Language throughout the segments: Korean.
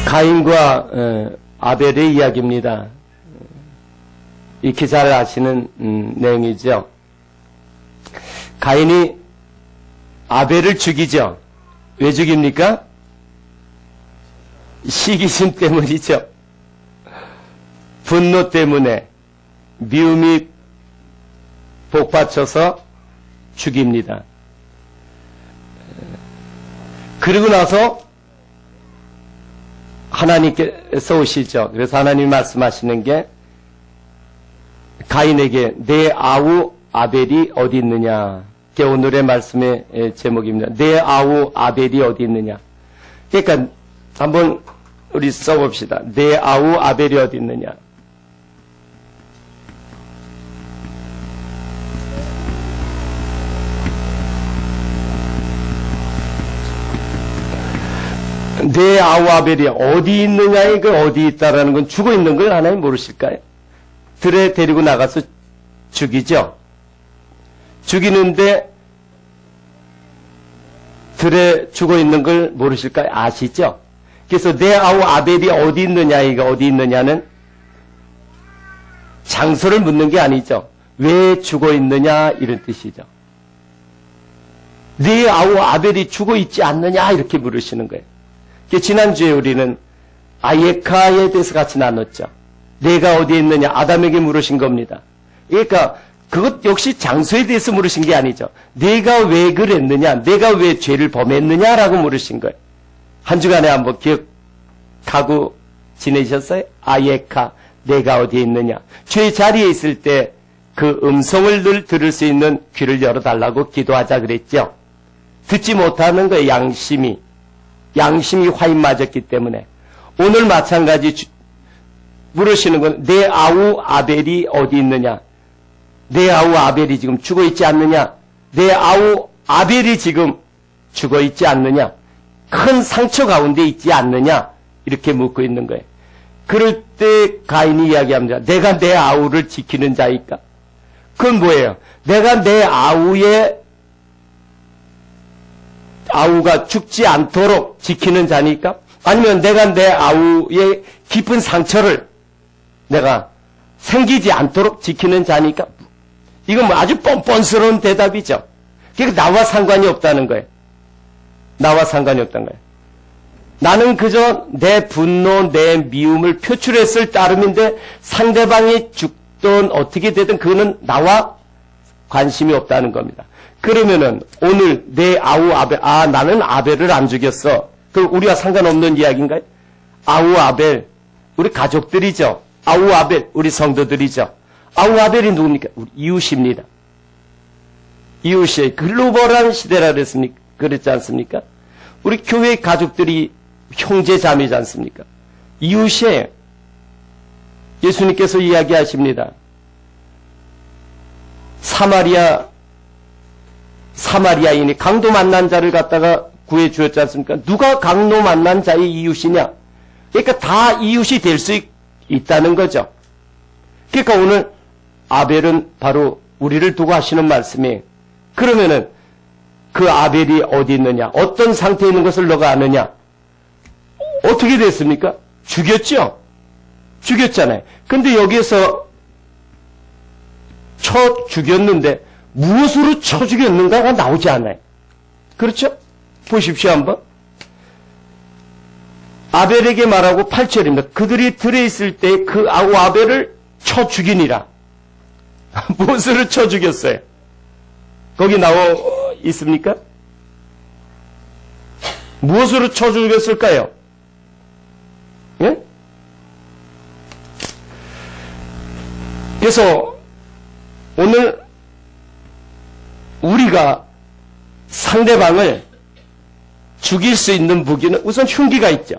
가인과 아벨의 이야기입니다. 익히 잘 아시는 내용이죠. 가인이 아벨을 죽이죠. 왜 죽입니까? 시기심 때문이죠. 분노 때문에 미움이 복받쳐서 죽입니다. 그리고 나서 하나님께서 오시죠. 그래서 하나님이 말씀하시는 게 가인에게 내 아우 아벨이 어디 있느냐. 그게 오늘의 말씀의 제목입니다. 내 아우 아벨이 어디 있느냐. 그러니까 한번 우리 써봅시다. 내 아우 아벨이 어디 있느냐. 내 아우 아벨이 어디 있느냐에 그 어디 있다라는 건 죽어 있는 걸 하나님 모르실까요? 들에 데리고 나가서 죽이죠. 죽이는데 들에 죽어 있는 걸 모르실까요? 아시죠? 그래서 내 아우 아벨이 어디 있느냐, 이거 어디 있느냐는 장소를 묻는 게 아니죠. 왜 죽어 있느냐 이런 뜻이죠. 네 아우 아벨이 죽어 있지 않느냐 이렇게 물으시는 거예요. 지난주에 우리는 아예카에 대해서 같이 나눴죠. 내가 어디에 있느냐 아담에게 물으신 겁니다. 그러니까 그것 역시 장소에 대해서 물으신 게 아니죠. 내가 왜 그랬느냐, 내가 왜 죄를 범했느냐라고 물으신 거예요. 한 주간에 한번 기억하고 지내셨어요? 아예카, 내가 어디에 있느냐. 죄의 자리에 있을 때 그 음성을 늘 들을 수 있는 귀를 열어달라고 기도하자 그랬죠. 듣지 못하는 거예요. 양심이 화인 맞았기 때문에. 오늘 마찬가지 물으시는 건 내 아우 아벨이 어디 있느냐. 내 아우 아벨이 지금 죽어 있지 않느냐. 내 아우 아벨이 지금 죽어 있지 않느냐. 큰 상처 가운데 있지 않느냐. 이렇게 묻고 있는 거예요. 그럴 때 가인이 이야기합니다. 내가 내 아우를 지키는 자일까? 그건 뭐예요? 내가 내 아우가 죽지 않도록 지키는 자니까? 아니면 내가 내 아우의 깊은 상처를 내가 생기지 않도록 지키는 자니까? 이건 뭐 아주 뻔뻔스러운 대답이죠. 그러니까 나와 상관이 없다는 거예요. 나와 상관이 없다는 거예요. 나는 그저 내 분노, 내 미움을 표출했을 따름인데 상대방이 죽든 어떻게 되든 그거는 나와 관심이 없다는 겁니다. 그러면은 오늘 내 아우 아벨, 나는 아벨을 안 죽였어. 그럼 우리와 상관없는 이야기인가요? 아우 아벨, 우리 가족들이죠. 아우 아벨, 우리 성도들이죠. 아우 아벨이 누굽니까? 우리 이웃입니다. 이웃이 글로벌한 시대라 그랬지 않습니까? 우리 교회 가족들이 형제 자매지 않습니까? 이웃이에요. 예수님께서 이야기하십니다. 사마리아인이 강도 만난 자를 갖다가 구해 주었지 않습니까? 누가 강도 만난 자의 이웃이냐? 그러니까 다 이웃이 될 수 있다는 거죠. 그러니까 오늘 아벨은 바로 우리를 두고 하시는 말씀이에요. 그러면은 그 아벨이 어디 있느냐? 어떤 상태에 있는 것을 너가 아느냐? 어떻게 됐습니까? 죽였죠? 죽였잖아요. 근데 여기에서 죽였는데 무엇으로 쳐 죽였는가가 나오지 않아요. 그렇죠? 보십시오 한번. 아벨에게 말하고 8절입니다. 그들이 들에 있을 때 그 아벨을 쳐 죽이니라. 무엇으로 쳐 죽였어요? 거기 나와 있습니까? 무엇으로 쳐 죽였을까요? 예? 그래서 오늘 우리가 상대방을 죽일 수 있는 무기는 우선 흉기가 있죠.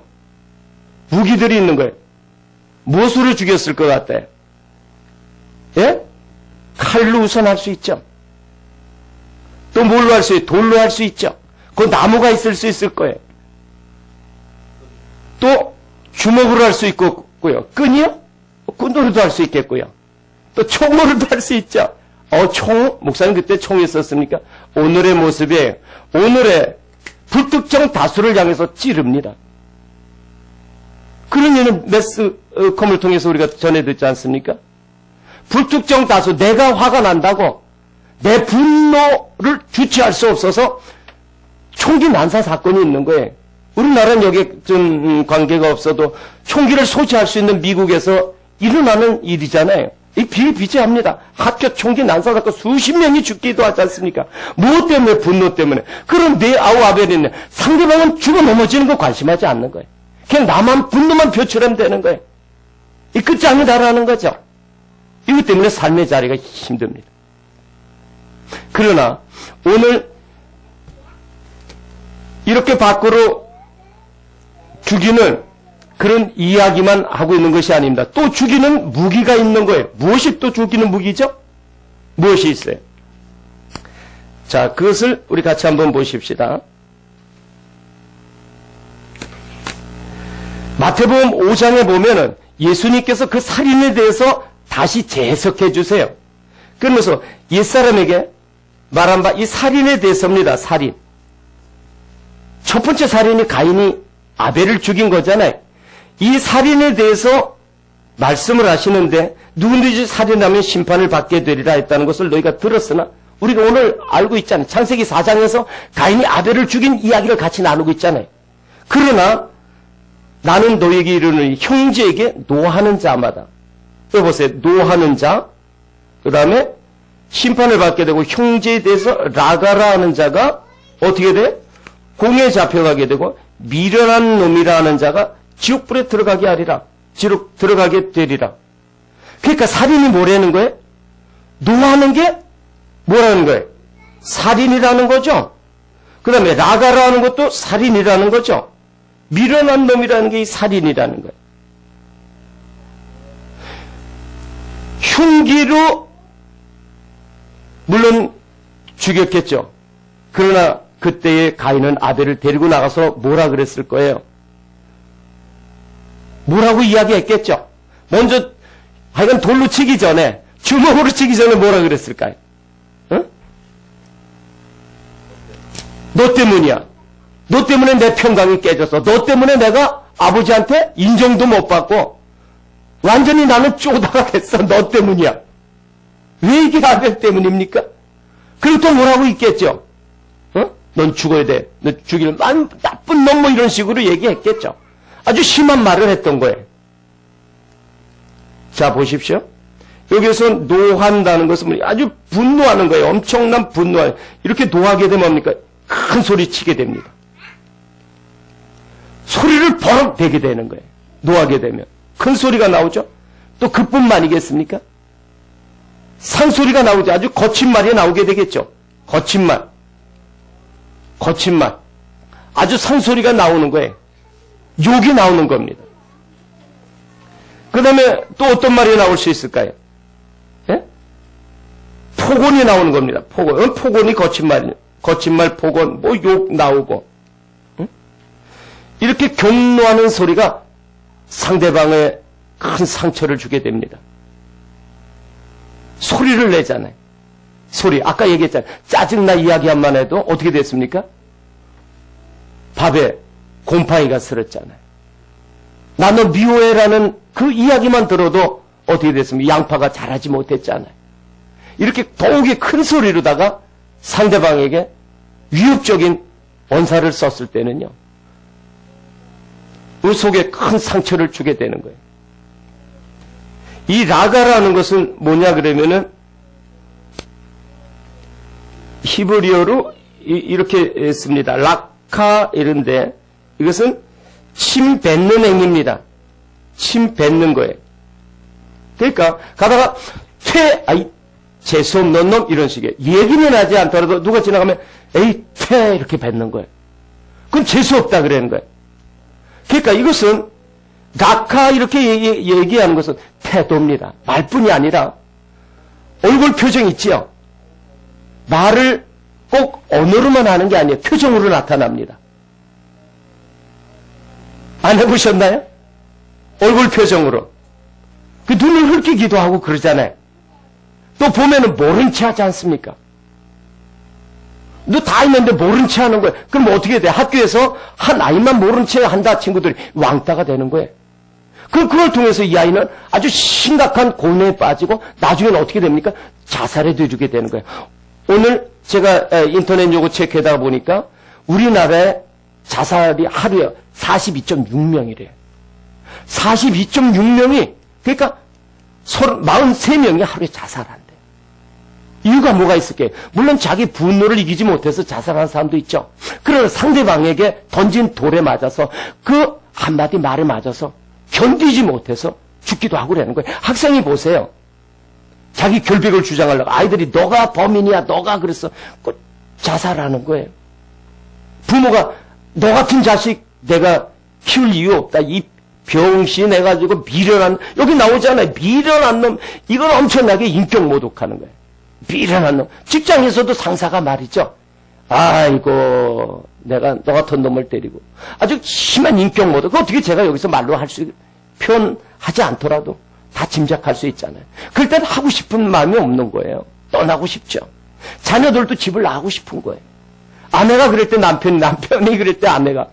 무기들이 있는 거예요. 무엇으로 죽였을 것 같아요? 예? 칼로 우선 할 수 있죠. 또 뭘로 할 수 있죠? 돌로 할 수 있죠. 그 나무가 있을 수 있을 거예요. 또 주먹으로 할 수 있고요. 끈이요? 끈으로도 할 수 있겠고요. 또 총으로도 할 수 있죠. 총? 목사님 그때 총이 있었습니까? 오늘의 모습에 오늘의 불특정 다수를 향해서 찌릅니다. 많이는 매스컴을 통해서 우리가 전해 듣지 않습니까? 불특정 다수, 내가 화가 난다고 내 분노를 주체할 수 없어서 총기 난사 사건이 있는 거예요. 우리나라는 여기에 좀 관계가 없어도 총기를 소지할 수 있는 미국에서 일어나는 일이잖아요. 이 비일비재합니다. 학교 총기 난사 사건 수십 명이 죽기도 하지 않습니까? 무엇 때문에? 분노 때문에. 그럼 내 아우아벨이네. 상대방은 죽어 넘어지는 거 관심하지 않는 거예요. 그냥 나만 분노만 표출하면 되는 거예요. 이 끝장이다라는 거죠. 이것 때문에 삶의 자리가 힘듭니다. 그러나 오늘 이렇게 밖으로 죽이는 그런 이야기만 하고 있는 것이 아닙니다. 또 죽이는 무기가 있는 거예요. 무엇이 또 죽이는 무기죠? 무엇이 있어요? 자, 그것을 우리 같이 한번 보십시다. 마태복음 5장에 보면은 예수님께서 그 살인에 대해서 다시 재해석해 주세요. 그러면서 옛사람에게 말한 바 이 살인에 대해서입니다. 살인. 첫 번째 살인이 가인이 아벨을 죽인 거잖아요. 이 살인에 대해서 말씀을 하시는데 누구든지 살인하면 심판을 받게 되리라 했다는 것을 너희가 들었으나 우리가 오늘 알고 있잖아요. 창세기 4장에서 가인이 아벨을 죽인 이야기를 같이 나누고 있잖아요. 그러나 나는 너희에게 이르노니 형제에게 노하는 자마다, 여기 보세요. 노하는 자, 그 다음에 심판을 받게 되고 형제에 대해서 라가라 하는 자가 어떻게 돼? 공에 잡혀가게 되고 미련한 놈이라 하는 자가 지옥불에 들어가게 하리라. 지옥 들어가게 되리라. 그러니까 살인이 뭐라는 거예요? 노하는 게 뭐라는 거예요? 살인이라는 거죠. 그 다음에 라가라는 것도 살인이라는 거죠. 미련한 놈이라는 게 이 살인이라는 거예요. 흉기로 물론 죽였겠죠. 그러나 그때의 가인은 아벨을 데리고 나가서 뭐라 그랬을 거예요? 뭐라고 이야기했겠죠. 먼저 하여간 돌로 치기 전에, 주먹으로 치기 전에 뭐라 그랬을까요? 응? 너 때문이야. 너 때문에 내 평강이 깨졌어. 너 때문에 내가 아버지한테 인정도 못 받고 완전히 나는 쪼다가 됐어. 너 때문이야. 왜 이게 아벨 때문입니까? 그리고 또 뭐라고 있겠죠. 어? 넌 죽어야 돼. 너 죽일 나쁜 놈 뭐 이런 식으로 얘기했겠죠. 아주 심한 말을 했던 거예요. 자, 보십시오. 여기서 노한다는 것은 아주 분노하는 거예요. 엄청난 분노. 이렇게 노하게 되면 뭡니까? 큰 소리 치게 됩니다. 소리를 버럭 대게 되는 거예요. 노하게 되면. 큰 소리가 나오죠? 또 그뿐만이겠습니까? 상소리가 나오죠. 아주 거친 말이 나오게 되겠죠. 거친 말. 거친 말. 아주 상소리가 나오는 거예요. 욕이 나오는 겁니다. 그 다음에 또 어떤 말이 나올 수 있을까요? 예? 폭언이 나오는 겁니다. 폭언. 폭언이 거친 말, 폭언, 뭐 욕 나오고. 응? 이렇게 경노하는 소리가 상대방에 큰 상처를 주게 됩니다. 소리를 내잖아요. 소리. 아까 얘기했잖아요. 짜증나 이야기한만 해도 어떻게 됐습니까? 밥에 곰팡이가 슬었잖아요. 나 너 미워해라는 그 이야기만 들어도 어떻게 됐습니까? 양파가 자라지 못했잖아요. 이렇게 더욱이 큰 소리로다가 상대방에게 위협적인 언사를 썼을 때는요. 그 속에 큰 상처를 주게 되는 거예요. 이 라가라는 것은 뭐냐 그러면은 히브리어로 이렇게 씁니다. 락카 이런데 이것은 침 뱉는 행위입니다. 침 뱉는 거예요. 그러니까 가다가 재수없는 놈 이런 식의 얘기는 하지 않더라도 누가 지나가면 에이 퇴 이렇게 뱉는 거예요. 그건 재수없다 그러는 거예요. 그러니까 이것은 낙하 이렇게 얘기하는 것은 태도입니다. 말뿐이 아니라 얼굴 표정 있지요. 말을 꼭 언어로만 하는 게 아니에요. 표정으로 나타납니다. 안 해보셨나요? 얼굴 표정으로. 그 눈을 흘기기도 하고 그러잖아요. 또 보면은 모른 체 하지 않습니까? 너 다 있는데 모른 체 하는 거예요. 그럼 어떻게 돼? 학교에서 한 아이만 모른 체 한다 친구들이 왕따가 되는 거예요. 그걸 통해서 이 아이는 아주 심각한 고뇌에 빠지고 나중에는 어떻게 됩니까? 자살에 들게 되는 거예요. 오늘 제가 인터넷 요거 체크해다가 보니까 우리나라에 자살이 하루에 42.6명이래요. 42.6명이, 그러니까 43명이 하루에 자살한대. 이유가 뭐가 있을까요? 물론 자기 분노를 이기지 못해서 자살하는 사람도 있죠. 그러나 상대방에게 던진 돌에 맞아서 그 한마디 말에 맞아서 견디지 못해서 죽기도 하고 그러는 거예요. 학생이 보세요. 자기 결백을 주장하려고 아이들이 너가 범인이야, 너가 그랬어. 자살하는 거예요. 부모가 너 같은 자식 내가 키울 이유 없다. 이 병신 해가지고 미련한, 여기 나오잖아요. 미련한 놈. 이걸 엄청나게 인격 모독하는 거예요. 미련한 놈. 직장에서도 상사가 말이죠. 아이고, 내가 너 같은 놈을 때리고. 아주 심한 인격 모독. 그거 어떻게 제가 여기서 말로 할 수, 표현하지 않더라도 다 짐작할 수 있잖아요. 그럴 때는 하고 싶은 마음이 없는 거예요. 떠나고 싶죠. 자녀들도 집을 나가고 싶은 거예요. 아내가 그럴 때 남편이 그럴 때 아내가.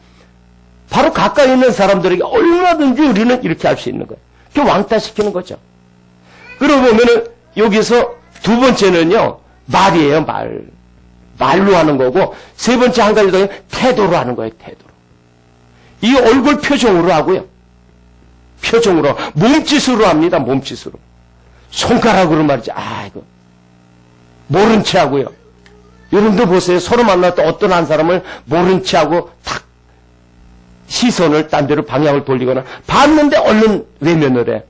바로 가까이 있는 사람들에게 얼마든지 우리는 이렇게 할 수 있는 거예요. 그 왕따시키는 거죠. 그러고 보면은 여기서 두 번째는요, 말이에요, 말. 말로 하는 거고, 세 번째 한 가지 더 태도로 하는 거예요, 태도로. 이 얼굴 표정으로 하고요. 표정으로, 몸짓으로 합니다, 몸짓으로. 손가락으로 말이죠. 아이고. 모른 체 하고요. 여러분도 보세요. 서로 만날 때 어떤 한 사람을 모른 체 하고 탁 시선을 딴 데로 방향을 돌리거나 봤는데 얼른 외면을 해.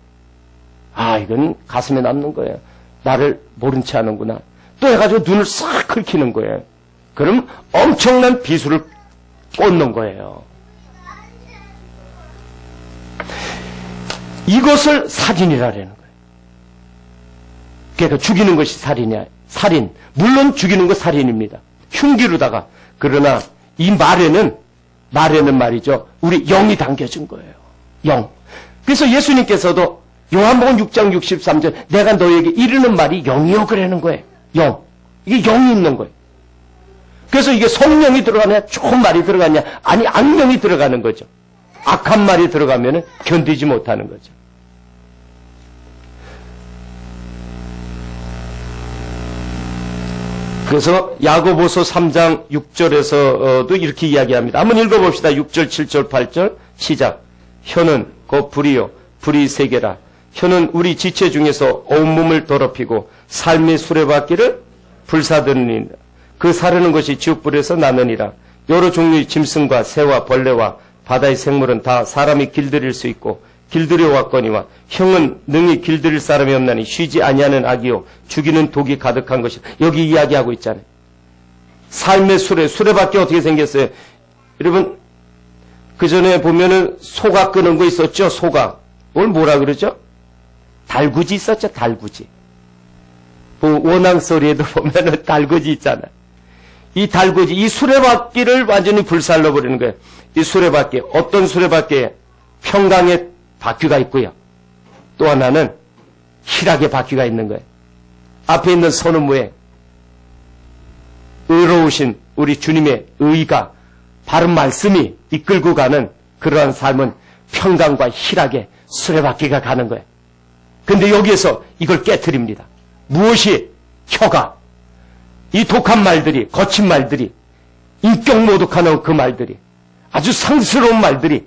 아, 이건 가슴에 남는 거예요. 나를 모른 체 하는구나. 또 해가지고 눈을 싹 긁히는 거예요. 그럼 엄청난 비수를 꽂는 거예요. 이것을 살인이라는 거예요. 그러니까 죽이는 것이 살인이야. 살인. 물론 죽이는 거 살인입니다. 흉기로다가. 그러나 이 말에는 말이죠. 우리 영이 담겨진 거예요. 영. 그래서 예수님께서도 요한복음 6장 63절 내가 너에게 이르는 말이 영이요 그러는 거예요. 영. 이게 영이 있는 거예요. 그래서 이게 성령이 들어가냐 좋은 말이 들어가냐 아니 악령이 들어가는 거죠. 악한 말이 들어가면 견디지 못하는 거죠. 그래서 야고보서 3장 6절에서도 이렇게 이야기합니다. 한번 읽어봅시다. 6절, 7절, 8절 시작. 혀는 곧 불이요 불이 세계라. 혀는 우리 지체 중에서 온몸을 더럽히고 삶의 수레바퀴를 불사드느니라. 그 사르는 것이 지옥불에서 나느니라. 여러 종류의 짐승과 새와 벌레와 바다의 생물은 다 사람이 길들일 수 있고 길들여 왔거니와 형은 능히 길들일 사람이 없나니 쉬지 아니하는 악이요 죽이는 독이 가득한 것이라. 여기 이야기하고 있잖아요. 삶의 수레바퀴 어떻게 생겼어요? 여러분 그 전에 보면은 소가 끄는 거 있었죠. 소가 오늘 뭐라 그러죠? 달구지 있었죠. 달구지. 원앙 소리에도 보면은 달구지 있잖아요. 이 달구지, 이 수레바퀴를 완전히 불살러 버리는 거예요. 이 수레바퀴, 어떤 수레바퀴에 평강의 바퀴가 있고요. 또 하나는 희락의 바퀴가 있는 거예요. 앞에 있는 선우무에 의로우신 우리 주님의 의가 바른 말씀이 이끌고 가는 그러한 삶은 평강과 희락의 수레바퀴가 가는 거예요. 근데 여기에서 이걸 깨트립니다. 무엇이? 혀가. 이 독한 말들이, 거친 말들이, 인격 모독하는 그 말들이, 아주 상스러운 말들이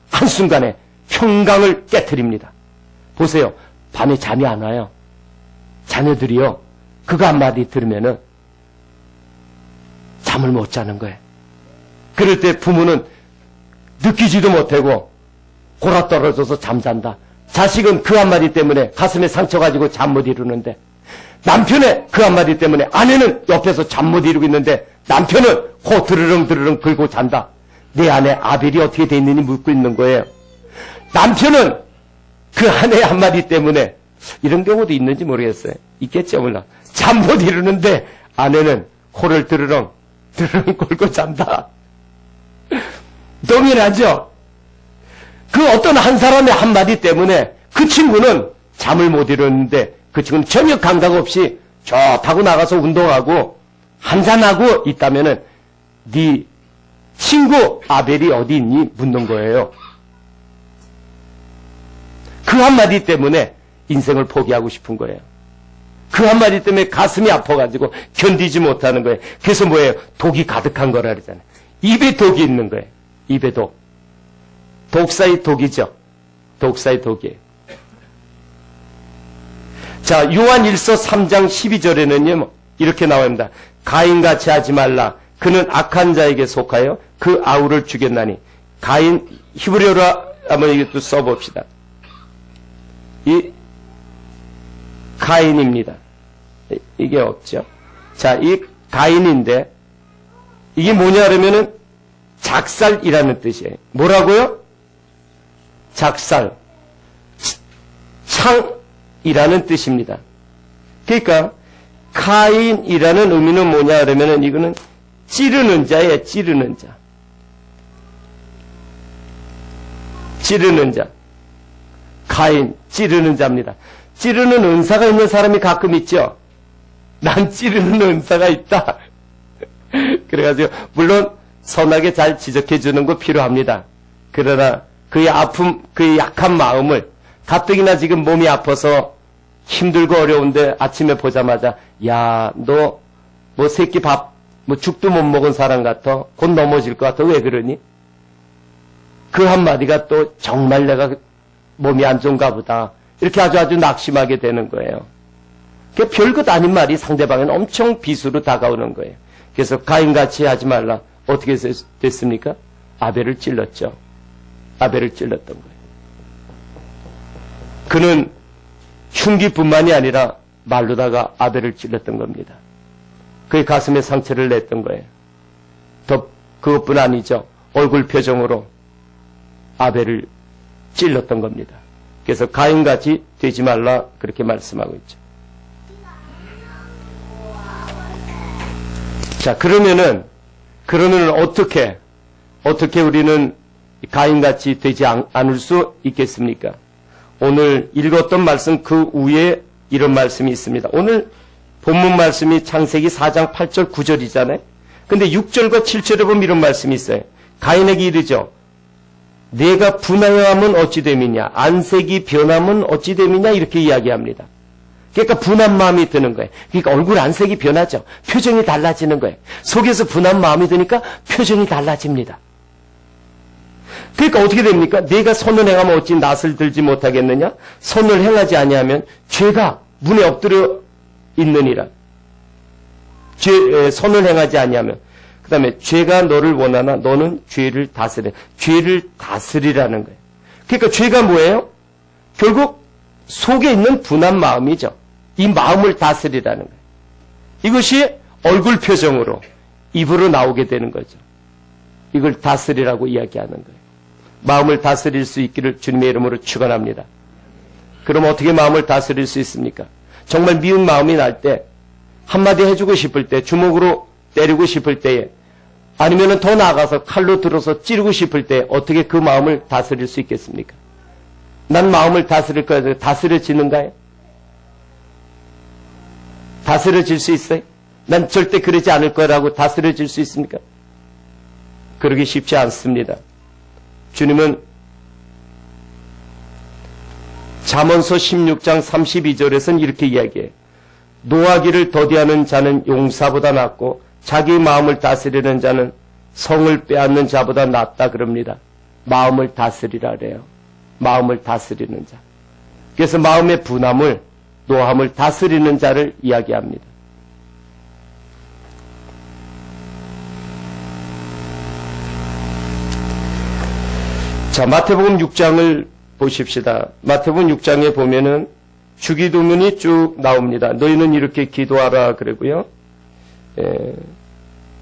한순간에 평강을 깨트립니다. 보세요. 밤에 잠이 안 와요. 자녀들이요. 그거 한마디 들으면은 잠을 못 자는 거예요. 그럴 때 부모는 느끼지도 못하고 골아 떨어져서 잠잔다. 자식은 그 한마디 때문에 가슴에 상처 가지고 잠 못 이루는데 남편의 그 한마디 때문에 아내는 옆에서 잠 못 이루고 있는데 남편은 코 드르릉 긁고 잔다. 내 아내 아벨이 어떻게 돼 있느니 묻고 있는 거예요. 남편은 그 아내의 한마디 때문에 이런 경우도 있는지 모르겠어요. 있겠죠 몰라. 잠 못 이루는데 아내는 코를 드르릉 긁고 잔다. 동일하죠? 그 어떤 한 사람의 한마디 때문에 그 친구는 잠을 못 이루는데 그 친구는 전혀 감각 없이 좋다고 나가서 운동하고 한잔하고 있다면은 네 친구 아벨이 어디 있니? 묻는 거예요. 그 한마디 때문에 인생을 포기하고 싶은 거예요. 그 한마디 때문에 가슴이 아파가지고 견디지 못하는 거예요. 그래서 뭐예요? 독이 가득한 거라 그러잖아요. 입에 독이 있는 거예요. 입에 독. 독사의 독이죠. 독사의 독이에요. 자, 요한 1서 3장 12절에는요, 이렇게 나옵니다. 가인같이 하지 말라. 그는 악한 자에게 속하여 그 아우를 죽였나니. 가인, 히브리어로 한번 이것도 써봅시다. 이 가인입니다. 이게 없죠. 자, 이 가인인데 이게 뭐냐 그러면은 작살이라는 뜻이에요. 뭐라고요? 작살. 창이라는 뜻입니다. 그러니까 가인이라는 의미는 뭐냐 그러면은 이거는 찌르는 자예요. 찌르는 자. 찌르는 자. 가인, 찌르는 자입니다. 찌르는 은사가 있는 사람이 가끔 있죠. 난 찌르는 은사가 있다. 그래가지고 물론 선하게 잘 지적해 주는 거 필요합니다. 그러나 그의 아픔, 그의 약한 마음을 가뜩이나 지금 몸이 아파서 힘들고 어려운데 아침에 보자마자 야, 너 뭐 새끼 밥, 뭐 죽도 못 먹은 사람 같아. 곧 넘어질 것 같아. 왜 그러니? 그 한마디가 또 정말 내가 몸이 안 좋은가 보다. 이렇게 아주 낙심하게 되는 거예요. 그 별것 아닌 말이 상대방은 엄청 비수로 다가오는 거예요. 그래서 가인같이 하지 말라. 어떻게 됐습니까? 아벨을 찔렀죠. 아벨을 찔렀던 거예요. 그는 흉기뿐만이 아니라 말로다가 아벨을 찔렀던 겁니다. 그의 가슴에 상처를 냈던 거예요. 더 그것뿐 아니죠. 얼굴 표정으로 아벨을 찔렀던 겁니다. 그래서 가인같이 되지 말라 그렇게 말씀하고 있죠. 자, 그러면은 어떻게 우리는 가인같이 되지 않을 수 있겠습니까? 오늘 읽었던 말씀 그 위에 이런 말씀이 있습니다. 오늘 본문 말씀이 창세기 4장 8절 9절이잖아요. 근데 6절과 7절에 보면 이런 말씀이 있어요. 가인에게 이르죠. 내가 분하여함은 어찌 됨이냐, 안색이 변함은 어찌 됨이냐, 이렇게 이야기합니다. 그러니까 분한 마음이 드는 거예요. 그러니까 얼굴 안색이 변하죠. 표정이 달라지는 거예요. 속에서 분한 마음이 드니까 표정이 달라집니다. 그러니까 어떻게 됩니까? 내가 선을 행하면 어찌 낯을 들지 못하겠느냐? 선을 행하지 아니하면 죄가 문에 엎드려 있느니라. 선을 행하지 아니하면. 그 다음에 죄가 너를 원하나 너는 죄를 다스려. 죄를 다스리라는 거예요. 그러니까 죄가 뭐예요? 결국 속에 있는 분한 마음이죠. 이 마음을 다스리라는 거예요. 이것이 얼굴 표정으로 입으로 나오게 되는 거죠. 이걸 다스리라고 이야기하는 거예요. 마음을 다스릴 수 있기를 주님의 이름으로 축원합니다. 그럼 어떻게 마음을 다스릴 수 있습니까? 정말 미운 마음이 날 때, 한마디 해주고 싶을 때, 주먹으로 때리고 싶을 때에, 아니면 더 나아가서 칼로 들어서 찌르고 싶을 때 어떻게 그 마음을 다스릴 수 있겠습니까? 난 마음을 다스릴 거야. 다스려지는가요? 다스려질 수 있어요? 난 절대 그러지 않을 거라고 다스려질 수 있습니까? 그러기 쉽지 않습니다. 주님은 잠언서 16장 32절에서는 이렇게 이야기해요. 노하기를 더디하는 자는 용사보다 낫고 자기 마음을 다스리는 자는 성을 빼앗는 자보다 낫다 그럽니다. 마음을 다스리라 그래요. 마음을 다스리는 자. 그래서 마음의 분함을, 노함을 다스리는 자를 이야기합니다. 자, 마태복음 6장을 보십시다. 마태복음 6장에 보면은 주기도문이 쭉 나옵니다. 너희는 이렇게 기도하라 그러고요.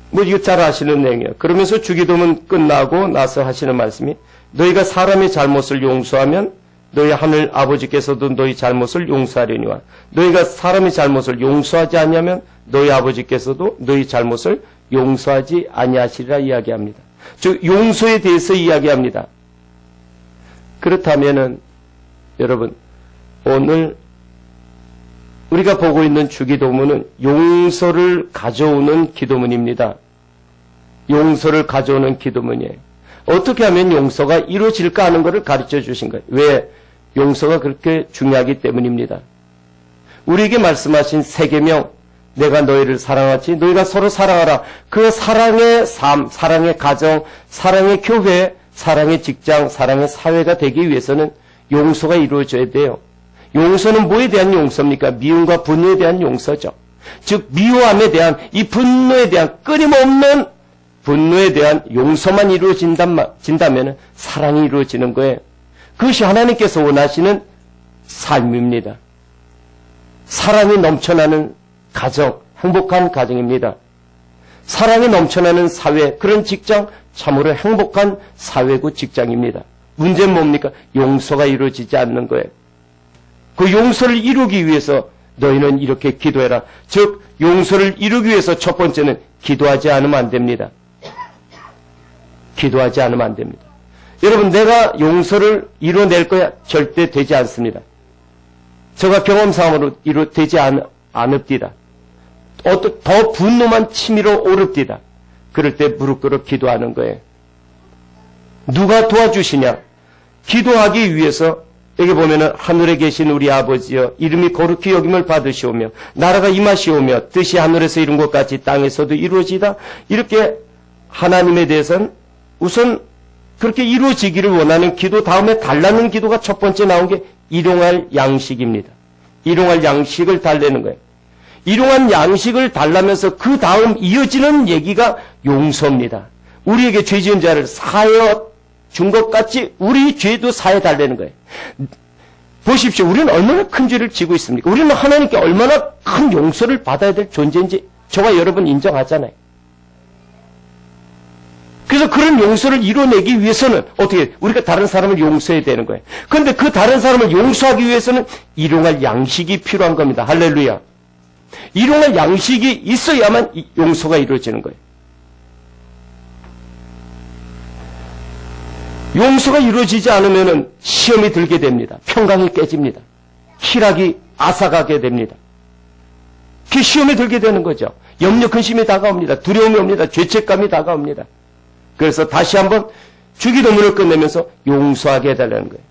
뭐 이거 잘 아시는 내용이에요. 그러면서 주기도문 끝나고 나서 하시는 말씀이 너희가 사람의 잘못을 용서하면 너희 하늘 아버지께서도 너희 잘못을 용서하려니와 너희가 사람의 잘못을 용서하지 아니하면 너희 아버지께서도 너희 잘못을 용서하지 아니하시리라 이야기합니다. 즉 용서에 대해서 이야기합니다. 그렇다면은 여러분 오늘 우리가 보고 있는 주기도문은 용서를 가져오는 기도문입니다. 용서를 가져오는 기도문이에요. 어떻게 하면 용서가 이루어질까 하는 것을 가르쳐 주신 거예요. 왜? 용서가 그렇게 중요하기 때문입니다. 우리에게 말씀하신 세 계명, 내가 너희를 사랑하지 너희가 서로 사랑하라. 그 사랑의 삶, 사랑의 가정, 사랑의 교회, 사랑의 직장, 사랑의 사회가 되기 위해서는 용서가 이루어져야 돼요. 용서는 뭐에 대한 용서입니까? 미움과 분노에 대한 용서죠. 즉 미워함에 대한 이 분노에 대한 끊임없는 분노에 대한 용서만 이루어진다면 사랑이 이루어지는 거예요. 그것이 하나님께서 원하시는 삶입니다. 사랑이 넘쳐나는 가정, 행복한 가정입니다. 사랑이 넘쳐나는 사회, 그런 직장, 참으로 행복한 사회고 직장입니다. 문제는 뭡니까? 용서가 이루어지지 않는 거예요. 그 용서를 이루기 위해서 너희는 이렇게 기도해라. 즉 용서를 이루기 위해서 첫 번째는 기도하지 않으면 안 됩니다. 기도하지 않으면 안 됩니다. 여러분, 내가 용서를 이뤄낼 거야? 절대 되지 않습니다. 제가 경험상으로 되지 않읍디다. 더 분노만 치밀어 오릅디다. 그럴 때 무릎 꿇어 기도하는 거예요. 누가 도와주시냐? 기도하기 위해서 여기 보면은 하늘에 계신 우리 아버지여 이름이 거룩히 여김을 받으시오며 나라가 임하시오며 뜻이 하늘에서 이룬 것 같이 땅에서도 이루어지다. 이렇게 하나님에 대해서는 우선 그렇게 이루어지기를 원하는 기도, 다음에 달라는 기도가 첫 번째 나온 게 일용할 양식입니다. 일용할 양식을 달래는 거예요. 일용한 양식을 달라면서 그 다음 이어지는 얘기가 용서입니다. 우리에게 죄 지은 자를 사하여 준 것 같이 우리 죄도 사해 달라는 거예요. 보십시오. 우리는 얼마나 큰 죄를 지고 있습니까? 우리는 하나님께 얼마나 큰 용서를 받아야 될 존재인지 저와 여러분 인정하잖아요. 그래서 그런 용서를 이뤄내기 위해서는 어떻게 우리가 다른 사람을 용서해야 되는 거예요. 그런데 그 다른 사람을 용서하기 위해서는 일용할 양식이 필요한 겁니다. 할렐루야. 일용할 양식이 있어야만 용서가 이루어지는 거예요. 용서가 이루어지지 않으면 시험이 들게 됩니다. 평강이 깨집니다. 희락이 앗아가게 됩니다. 그 시험이 들게 되는 거죠. 염려 근심이 다가옵니다. 두려움이 옵니다. 죄책감이 다가옵니다. 그래서 다시 한번 주기도문을 끝내면서 용서하게 해달라는 거예요.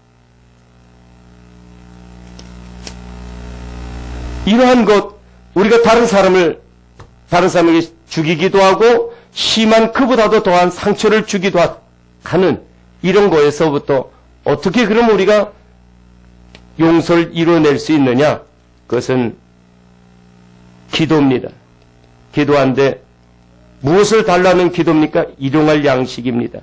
이러한 것, 우리가 다른 사람에게 죽이기도 하고 심한 그보다도 더한 상처를 주기도 하는 이런 거에서부터 어떻게 그럼 우리가 용서를 이뤄낼 수 있느냐? 그것은 기도입니다. 기도한데 무엇을 달라는 기도입니까? 일용할 양식입니다.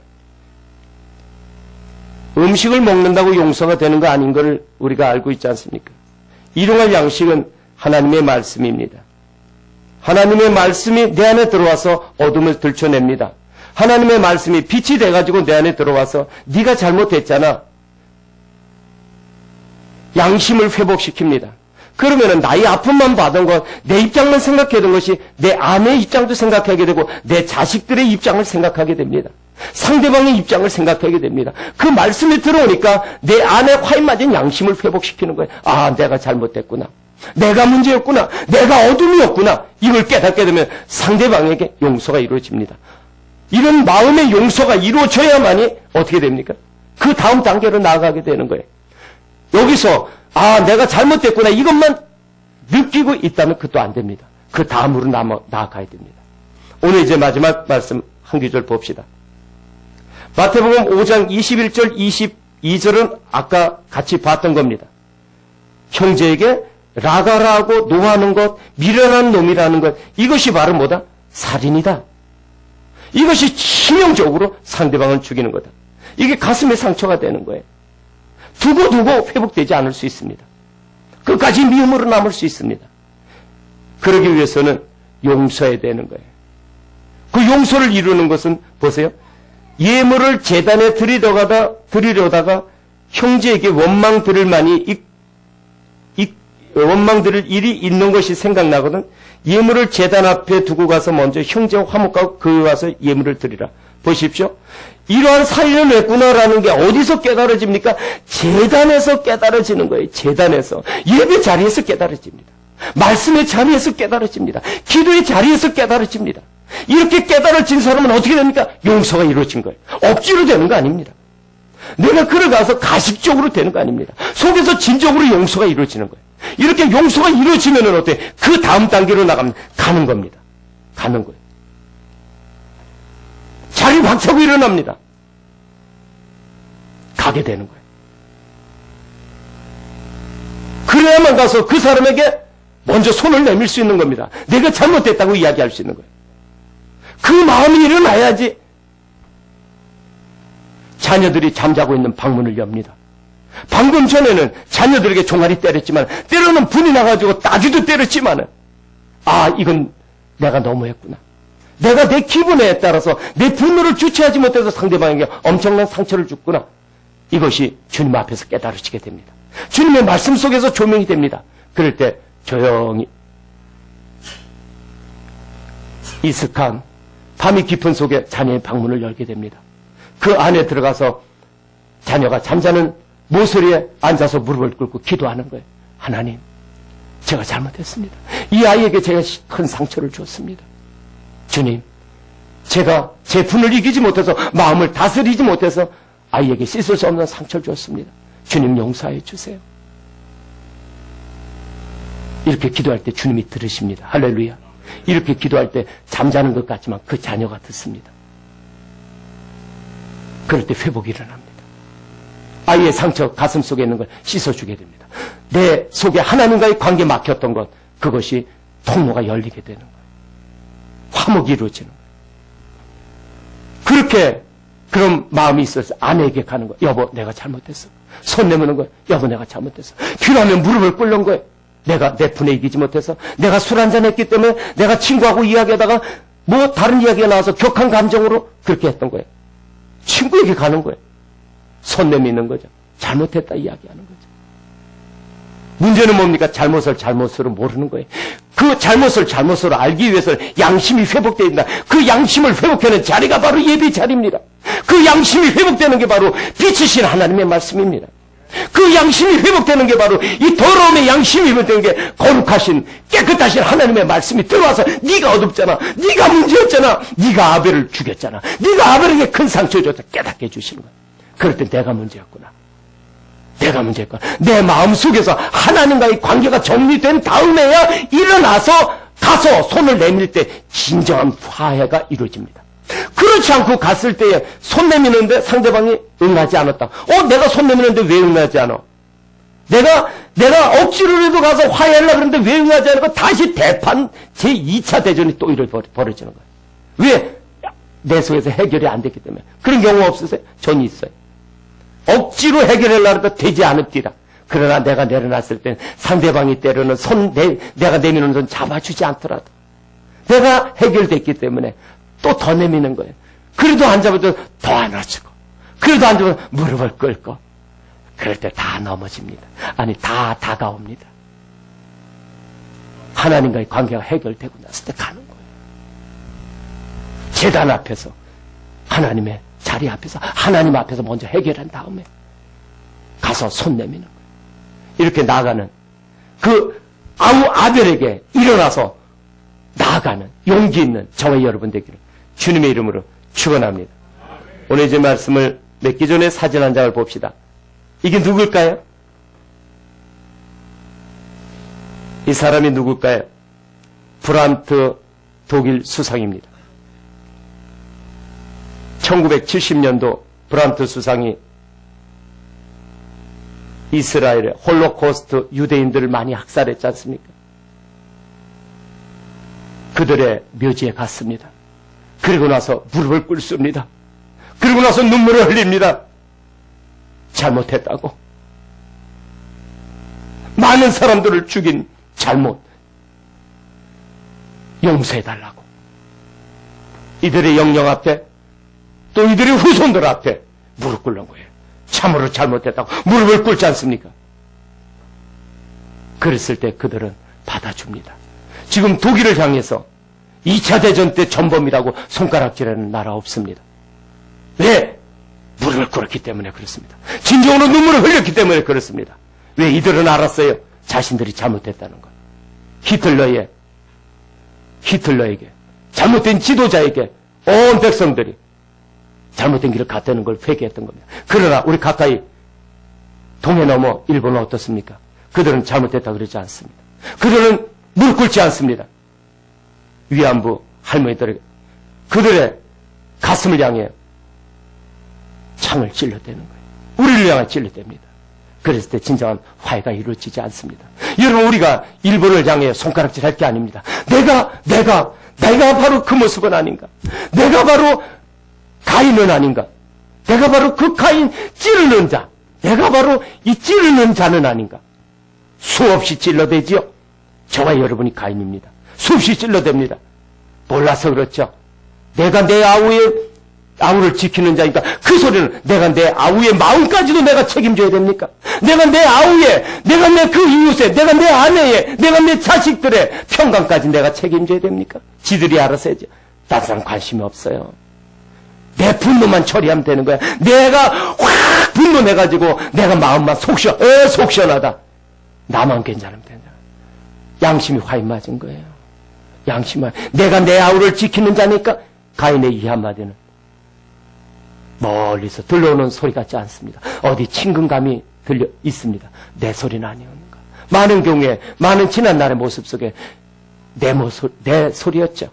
음식을 먹는다고 용서가 되는 거 아닌 걸 우리가 알고 있지 않습니까? 일용할 양식은 하나님의 말씀입니다. 하나님의 말씀이 내 안에 들어와서 어둠을 들춰냅니다. 하나님의 말씀이 빛이 돼가지고 내 안에 들어와서 네가 잘못했잖아. 양심을 회복시킵니다. 그러면은 나의 아픔만 받은 것, 내 입장만 생각하던 것이 내 아내의 입장도 생각하게 되고 내 자식들의 입장을 생각하게 됩니다. 상대방의 입장을 생각하게 됩니다. 그 말씀이 들어오니까 내 안에 화인맞은 양심을 회복시키는 거예요. 아, 내가 잘못됐구나. 내가 문제였구나. 내가 어둠이었구나. 이걸 깨닫게 되면 상대방에게 용서가 이루어집니다. 이런 마음의 용서가 이루어져야만이 어떻게 됩니까? 그 다음 단계로 나아가게 되는 거예요. 여기서 아, 내가 잘못됐구나 이것만 느끼고 있다면 그것도 안 됩니다. 그 다음으로 나아가야 됩니다. 오늘 이제 마지막 말씀 한 구절 봅시다. 마태복음 5장 21절 22절은 아까 같이 봤던 겁니다. 형제에게 라가라하고 노하는 것, 미련한 놈이라는 것, 이것이 바로 뭐다? 살인이다. 이것이 치명적으로 상대방을 죽이는 거다. 이게 가슴에 상처가 되는 거예요. 두고 회복되지 않을 수 있습니다. 끝까지 미움으로 남을 수 있습니다. 그러기 위해서는 용서해야 되는 거예요. 그 용서를 이루는 것은 보세요. 예물을 제단에 드리려다가 형제에게 원망 들을 일이 있는 것이 생각나거든. 예물을 제단 앞에 두고 가서 먼저 형제와 화목하고 그 와서 예물을 드리라. 보십시오. 이러한 사이를 냈구나라는 게 어디서 깨달아집니까? 제단에서 깨달아지는 거예요. 제단에서. 예배 자리에서 깨달아집니다. 말씀의 자리에서 깨달아집니다. 기도의 자리에서 깨달아집니다. 이렇게 깨달아진 사람은 어떻게 됩니까? 용서가 이루어진 거예요. 억지로 되는 거 아닙니다. 내가 걸어가서 가식적으로 되는 거 아닙니다. 속에서 진정으로 용서가 이루어지는 거예요. 이렇게 용서가 이루어지면은 어때? 그 다음 단계로 나가면 가는 겁니다. 가는 거예요. 자리 박차고 일어납니다. 가게 되는 거예요. 그래야만 가서 그 사람에게 먼저 손을 내밀 수 있는 겁니다. 내가 잘못됐다고 이야기할 수 있는 거예요. 그 마음이 일어나야지 자녀들이 잠자고 있는 방문을 엽니다. 방금 전에는 자녀들에게 종아리 때렸지만 때로는 분이 나가지고 따귀도 때렸지만은 이건 내가 너무했구나. 내가 내 기분에 따라서 내 분노를 주체하지 못해서 상대방에게 엄청난 상처를 줬구나. 이것이 주님 앞에서 깨달으시게 됩니다. 주님의 말씀 속에서 조명이 됩니다. 그럴 때 조용히 익숙한 밤이 깊은 속에 자녀의 방문을 열게 됩니다. 그 안에 들어가서 자녀가 잠자는 모서리에 앉아서 무릎을 꿇고 기도하는 거예요. 하나님, 제가 잘못했습니다. 이 아이에게 제가 큰 상처를 줬습니다. 주님, 제가 제 분을 이기지 못해서 마음을 다스리지 못해서 아이에게 씻을 수 없는 상처를 줬습니다. 주님 용서해 주세요. 이렇게 기도할 때 주님이 들으십니다. 할렐루야. 이렇게 기도할 때 잠자는 것 같지만 그 자녀가 듣습니다. 그럴 때 회복이 일어납니다. 아이의 상처 가슴 속에 있는 걸 씻어주게 됩니다. 내 속에 하나님과의 관계 막혔던 것, 그것이 통로가 열리게 되는 거예요. 화목이 이루어지는 거예요. 그렇게 그런 마음이 있어서 아내에게 가는 거예요. 여보, 내가 잘못했어. 손 내미는 거예요. 여보, 내가 잘못했어. 필요하면 무릎을 꿇는 거예요. 내가 내 분에 이기지 못해서, 내가 술 한잔 했기 때문에, 내가 친구하고 이야기하다가 다른 이야기가 나와서 격한 감정으로 그렇게 했던 거예요. 친구에게 가는 거예요. 손 내미는 거죠. 잘못했다 이야기하는 거죠. 문제는 뭡니까? 잘못을 잘못으로 모르는 거예요. 그 잘못을 잘못으로 알기 위해서 양심이 회복되어야 된다. 그 양심을 회복하는 자리가 바로 예배 자리입니다. 그 양심이 회복되는 게 바로 빛이신 하나님의 말씀입니다. 그 양심이 회복되는 게 바로 이 더러움의 양심이 회복되는 게 거룩하신 깨끗하신 하나님의 말씀이 들어와서 네가 어둡잖아, 네가 문제였잖아, 네가 아벨을 죽였잖아, 네가 아벨에게 큰 상처 줬다 깨닫게 해주시는 거야. 그럴 때 내가 문제였구나. 내가 문제였구나. 내 마음속에서 하나님과의 관계가 정리된 다음에야 일어나서 가서 손을 내밀 때 진정한 화해가 이루어집니다. 그렇지 않고 갔을 때에 손 내미는데 상대방이 응하지 않았다. 내가 손 내미는데 왜 응하지 않아? 내가 억지로라도 가서 화해하려고 그러는데 왜 응하지 않고 다시 대판 제2차 대전이 또 벌어지는 거예요. 왜? 내 속에서 해결이 안 됐기 때문에. 그런 경우 없으세요? 전이 있어요. 억지로 해결하려고 해도 되지 않을지라. 그러나 내가 내려놨을 땐 상대방이 때로는 내가 내미는 손 잡아주지 않더라도 내가 해결됐기 때문에 또 더 내미는 거예요. 그래도 안 잡아도 더 안아주고, 그래도 안 잡아도 무릎을 꿇고, 그럴 때 다 넘어집니다. 아니, 다 다가옵니다. 하나님과의 관계가 해결되고 났을 때 가는 거예요. 제단 앞에서, 하나님의 자리 앞에서, 하나님 앞에서 먼저 해결한 다음에 가서 손 내미는 거예요. 이렇게 나아가는 그 아벨에게 일어나서 나아가는 용기 있는 저와 여러분 되기를 주님의 이름으로 축원합니다. 오늘 제 말씀을 맺기 전에 사진 한 장을 봅시다. 이게 누굴까요? 이 사람이 누굴까요? 브란트 독일 수상입니다. 1970년도 브란트 수상이 이스라엘의 홀로코스트 유대인들을 많이 학살했지 않습니까? 그들의 묘지에 갔습니다. 그리고 나서 무릎을 꿇습니다. 그리고 나서 눈물을 흘립니다. 잘못했다고. 많은 사람들을 죽인 잘못 용서해달라고. 이들의 영령 앞에 또 이들의 후손들 앞에 무릎 꿇는 거예요. 참으로 잘못했다고 무릎을 꿇지 않습니까? 그랬을 때 그들은 받아줍니다. 지금 독일을 향해서 2차 대전 때 전범이라고 손가락질하는 나라 없습니다. 왜? 무릎을 꿇었기 때문에 그렇습니다. 진정으로 눈물을 흘렸기 때문에 그렇습니다. 왜? 이들은 알았어요. 자신들이 잘못했다는 것. 히틀러에게 잘못된 지도자에게 온 백성들이 잘못된 길을 갔다는 걸 회개했던 겁니다. 그러나 우리 가까이 동해 넘어 일본은 어떻습니까? 그들은 잘못됐다 그러지 않습니다. 그들은 무릎 꿇지 않습니다. 위안부 할머니들에게 그들의 가슴을 향해 창을 찔러대는 거예요. 우리를 향해 찔러댑니다. 그랬을 때 진정한 화해가 이루어지지 않습니다. 여러분, 우리가 일본을 향해 손가락질 할 게 아닙니다. 내가 바로 그 모습은 아닌가? 내가 바로 가인은 아닌가? 내가 바로 그 가인 찌르는 자, 내가 바로 이 찌르는 자는 아닌가? 수없이 찔러대지요. 저와 여러분이 가인입니다. 수없이 찔러댑니다. 몰라서 그렇죠. 내가 내 아우를 지키는 자니까 그 소리는 내가 내 아우의 마음까지도 내가 책임져야 됩니까? 내가 내 아우의, 내가 내 그 이웃의, 내가 내 아내의, 내가 내 자식들의 평강까지 내가 책임져야 됩니까? 지들이 알아서 해야죠. 다른 사람 관심이 없어요. 내 분노만 처리하면 되는 거야. 내가 확 분노내가지고 내가 마음만 속 시원하다. 나만 괜찮으면 된다. 양심이 화인 맞은 거예요. 양심만. 내가 내 아우를 지키는 자니까 가인의 이 한마디는 멀리서 들려오는 소리 같지 않습니다. 어디 친근감이 들려 있습니다. 내 소리는 아니었는가. 많은 경우에 많은 지난 날의 모습 속에 내 소리였죠.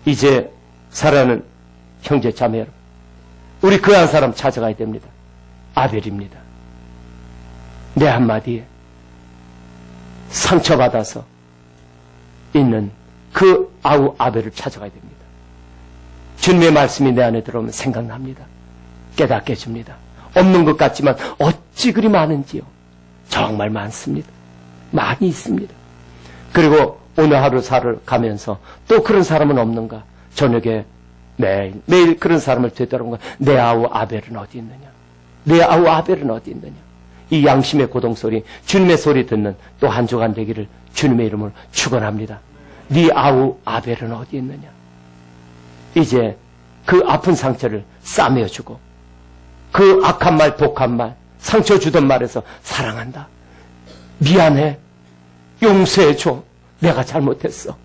이제 살아는 형제 자매 여러분, 우리 그 한 사람 찾아가야 됩니다. 아벨입니다. 내 한마디에 상처받아서 있는 그 아우 아벨을 찾아가야 됩니다. 주님의 말씀이 내 안에 들어오면 생각납니다. 깨닫게 해줍니다. 없는 것 같지만 어찌 그리 많은지요. 정말 많습니다. 많이 있습니다. 그리고 오늘 하루 살아가면서 또 그런 사람은 없는가? 저녁에 매일 그런 사람을 되돌아본 거야. 내 아우 아벨은 어디 있느냐? 내 아우 아벨은 어디 있느냐? 이 양심의 고동소리, 주님의 소리 듣는 또 한 주간 되기를 주님의 이름으로 축원합니다. 네 아우 아벨은 어디 있느냐? 이제 그 아픈 상처를 싸매어주고 그 악한 말, 독한 말, 상처 주던 말에서 사랑한다. 미안해. 용서해줘. 내가 잘못했어.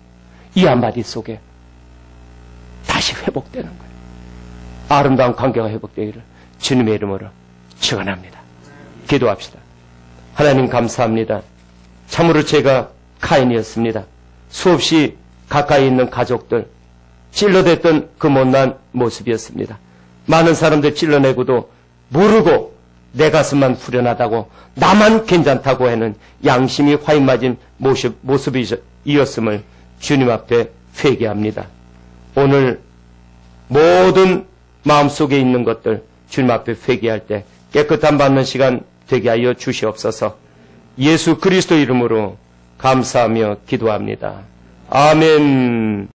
이 한마디 속에 다시 회복되는 거예요. 아름다운 관계가 회복되기를 주님의 이름으로 축원합니다. 기도합시다. 하나님 감사합니다. 참으로 제가 카인이었습니다. 수없이 가까이 있는 가족들 찔러댔던 그 못난 모습이었습니다. 많은 사람들 찔러내고도 모르고 내 가슴만 후련하다고 나만 괜찮다고 하는 양심이 화인 맞은 모습이었음을 주님 앞에 회개합니다. 오늘 모든 마음속에 있는 것들 주님 앞에 회개할 때 깨끗함 받는 시간 되게 하여 주시옵소서. 예수 그리스도 이름으로 감사하며 기도합니다. 아멘.